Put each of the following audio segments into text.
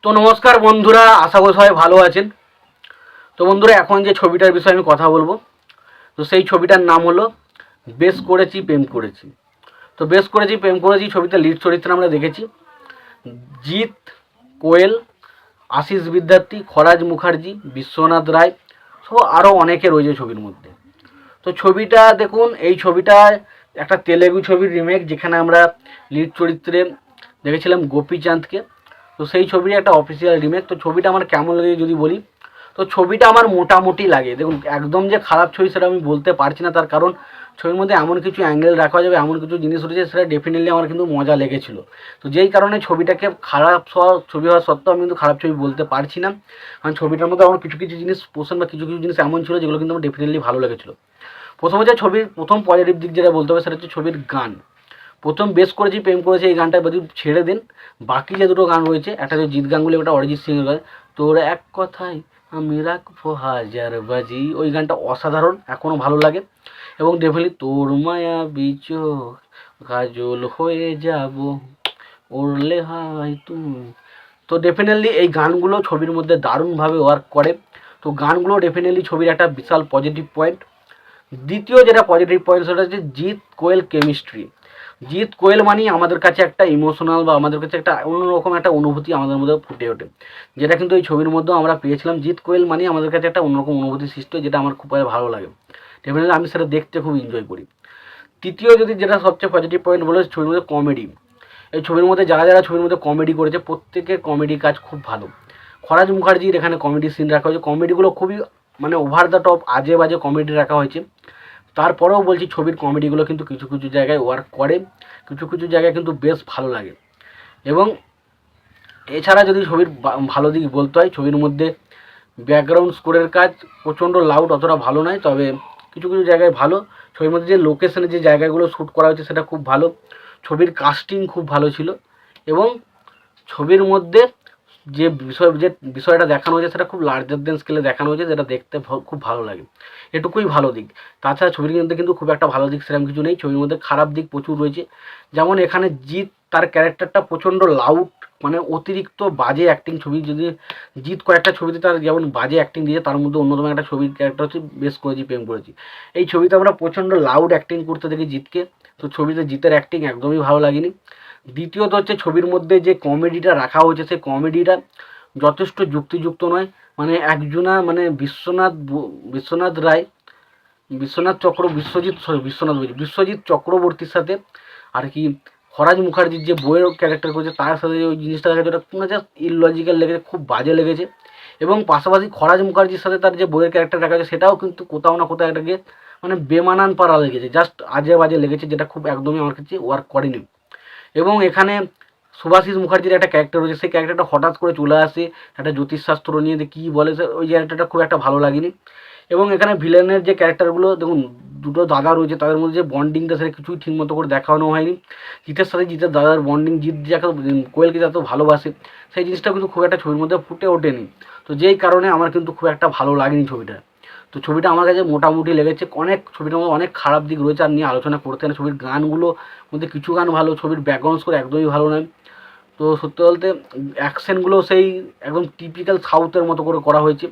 তো নমস্কার বন্ধুরা, আশা করি সবাই ভালো আছেন। তো বন্ধুরা, এখন যে ছবিটার বিষয়ে আমি কথা বলবো, তো সেই ছবিটার নাম হলো বেশ করেছি প্রেম করেছি। তো বেশ করেছি প্রেম করেছি ছবিতে লিড চরিত্রে আমরা দেখেছি জিৎ, কোয়েল, আশিস বিদ্যার্থী, খরাজ মুখার্জি, বিশ্বনাথ রায় সহ আরও অনেকে রয়েছে ছবির মধ্যে। তো ছবিটা দেখুন, এই ছবিটা একটা তেলেগু ছবির রিমেক, যেখানে আমরা লিড চরিত্রে দেখেছিলাম গোপীচাঁদকে। তো সেই ছবির একটা অফিসিয়াল রিমেক। তো ছবিটা আমার কেমন লাগে যদি বলি, তো ছবিটা আমার মোটামুটি লাগে। দেখুন, একদম যে খারাপ ছবি সেটা আমি বলতে পারছি না, তার কারণ ছবির মধ্যে এমন কিছু অ্যাঙ্গেল রাখা যাবে, এমন কিছু জিনিস রয়েছে, সেটা ডেফিনেটলি আমার কিন্তু মজা লেগেছিলো। তো যেই কারণে ছবিটাকে খারাপ ছবি হওয়া সত্ত্বেও আমি কিন্তু খারাপ ছবি বলতে পারছি না, কারণ ছবিটার মধ্যে আমার কিছু কিছু জিনিস পছন্দ বা কিছু কিছু জিনিস এমন ছিল যেগুলো কিন্তু আমার ডেফিনেটলি ভালো লেগেছিলো। প্রথম হচ্ছে ছবির প্রথম পজিটিভ দিক যেটা বলতে হবে সেটা হচ্ছে ছবির গান। প্রথম বেশ করেছি প্রেম করেছি এই গানটা যদি ছেড়ে দিন, বাকি যে দুটো গান রয়েছে, একটা হচ্ছে জিৎ গাঙ্গুলি, ওটা অরিজিৎ সিংয়ের গান, তোর এক কথায় আমি রাখবো হাজার বাজি, ওই গানটা অসাধারণ, এখনও ভালো লাগে। এবং ডেফিনেটলি তোর মায়াবী চোখ কাজল হয়ে যাব ওরলে হয় তুমি। তো ডেফিনেটলি এই গানগুলো ছবির মধ্যে দারুণভাবে ওয়ার্ক করে। তো গানগুলো ডেফিনেটলি ছবির একটা বিশাল পজিটিভ পয়েন্ট। দ্বিতীয় যেটা পজিটিভ পয়েন্ট সেটা হচ্ছে জিৎ কোয়েল কেমিস্ট্রি। জিৎ কোয়েল মানেই আমাদের কাছে একটা ইমোশনাল বা আমাদের কাছে একটা অন্যরকম একটা অনুভূতি আমাদের মধ্যে ফুটে ওঠে, যেটা কিন্তু এই ছবির মধ্যেও আমরা পেয়েছিলাম। জিৎ কোয়েল মানেই আমাদের কাছে একটা অন্যরকম অনুভূতি সৃষ্টি হয়, যেটা আমার খুব ভালো লাগে। ডেফিনেটলি আমি সেটা দেখতে খুব এনজয় করি। তৃতীয় যদি যেটা সবচেয়ে পজিটিভ পয়েন্ট বলে, ছবির মধ্যে কমেডি। এই ছবির মধ্যে যারা যারা ছবির মধ্যে কমেডি করেছে প্রত্যেকের কমেডি কাজ খুব ভালো। খরাজ মুখার্জির এখানে কমেডি সিন রাখা হয়েছে, কমেডিগুলো খুবই ওভার দ্য টপ আজে বাজে কমেডি রাখা হয়েছে। তারপরেও বলছি ছবির কমেডিগুলো কিন্তু কিছু কিছু জায়গায় ওয়ার্ক করে, কিছু কিছু জায়গায় কিন্তু বেশ ভালো লাগে। এবং এছাড়া যদি ছবির ভালো দিক বলতে হয়, ছবির মধ্যে ব্যাকগ্রাউন্ড স্কোরের কাজ প্রচণ্ড লাউড, অতটা ভালো নয়, তবে কিছু কিছু জায়গায় ভালো। ছবির মধ্যে যে লোকেশনে যে জায়গাগুলো শ্যুট করা হয়েছে সেটা খুব ভালো। ছবির কাস্টিং খুব ভালো ছিল। এবং ছবির মধ্যে যে বিষয়টা দেখানো হয়েছে সেটা খুব লার্জার দেন স্কেলে দেখানো হয়েছে, যেটা দেখতে খুব ভালো লাগে। এটুকুই ভালো দিক। তাছাড়া ছবির মধ্যে কিন্তু খুব একটা ভালো দিক সেরকম কিছু নেই। ছবির মধ্যে খারাপ দিক প্রচুর রয়েছে। যেমন এখানে জিৎ, তার ক্যারেক্টারটা প্রচণ্ড লাউড, অতিরিক্ত বাজে অ্যাক্টিং। ছবি যদি জিৎ কয়েকটা ছবিতে তার যেমন বাজে অ্যাক্টিং দিয়েছে, তার মধ্যে অন্যতম একটা ছবির ক্যারেক্টার হচ্ছে বেশ করেছি প্রেম করেছি। এই ছবিতে আমরা প্রচণ্ড লাউড অ্যাক্টিং করতে দেখি জিৎকে। তো ছবিতে জিতের অ্যাক্টিং একদমই ভালো লাগেনি। দ্বিতীয়ত হচ্ছে ছবির মধ্যে যে কমেডিটা রাখা হয়েছে সেই কমেডিটা যথেষ্ট যুক্তিযুক্ত নয়। একজনা বিশ্বনাথ রায়, বিশ্বজিৎ চক্রবর্তীর সাথে আর কি খরাজ মুখার্জির যে বইয়ের ক্যারেক্টার করেছে তার সাথে ওই জিনিসটা দেখা যায়, ওটা জাস্ট ইললজিক্যাল লেগেছে, খুব বাজে লেগেছে। এবং পাশাপাশি খরাজ মুখার্জির সাথে তার যে বইয়ের ক্যারেক্টার রাখা আছে সেটাও কিন্তু কোথাও না কোথাও এটাকে বেমানান পারা লেগেছে, জাস্ট আজে বাজে লেগেছে, যেটা খুব একদমই আমার কাছে ওয়ার্ক করেনি। এবং এখানে সুভাষিস মুখার্জির একটা ক্যারেক্টার রয়েছে, সেই ক্যারেক্টারটা হঠাৎ করে চলে আসে একটা জ্যোতিষশাস্ত্র নিয়ে, কী বলে ওই ক্যারেক্টারটা খুব একটা ভালো লাগেনি। এবং এখানে ভিলেনের যে ক্যারেক্টারগুলো দেখুন, দুটো দাদা রয়েছে, তাদের মধ্যে যে বন্ডিংটা সেটা কিছুই ঠিকমতো করে দেখানো হয়নি। জিতের সাথে জিতের দাদার বন্ডিং, জিৎ যাকে কোয়েলকে যত ভালোবাসে সেই জিনিসটা কিন্তু খুব একটা ছবির মধ্যে ফুটে ওঠেনি। তো যেই কারণে আমার কিন্তু খুব একটা ভালো লাগেনি ছবিটা। তো ছবিটা আমার কাছে মোটামুটি লেগেছে। ছবিটার মধ্যে অনেক খারাপ দিক রয়েছে, আর নিয়ে আলোচনা করতে না। ছবির গানগুলো মধ্যে কিছু গান ভালো, ছবির ব্যাকগ্রাউন্ড স্কোর একদমই ভালো নয়। তো সত্যি বলতে অ্যাকশনগুলো সেই একদম টিপিক্যাল সাউথের মতো করে করা হয়েছে।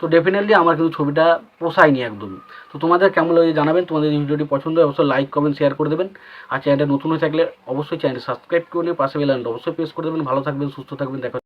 তো ডেফিনেটলি আমার কিন্তু ছবিটা পোষায়নি একদমই। তো তোমাদের কেমন লাগে জানাবেন। তোমাদের এই ভিডিওটি পছন্দ হয় অবশ্যই লাইক কমেন্ট শেয়ার করে দেবেন। আর চ্যানেলটা নতুন হয়ে থাকলে অবশ্যই চ্যানেলটি সাবস্ক্রাইব করে নিয়ে পাশে বেল আইকনটা অবশ্যই প্রেস করে দেবেন। ভালো থাকবেন, সুস্থ থাকবেন, দেখা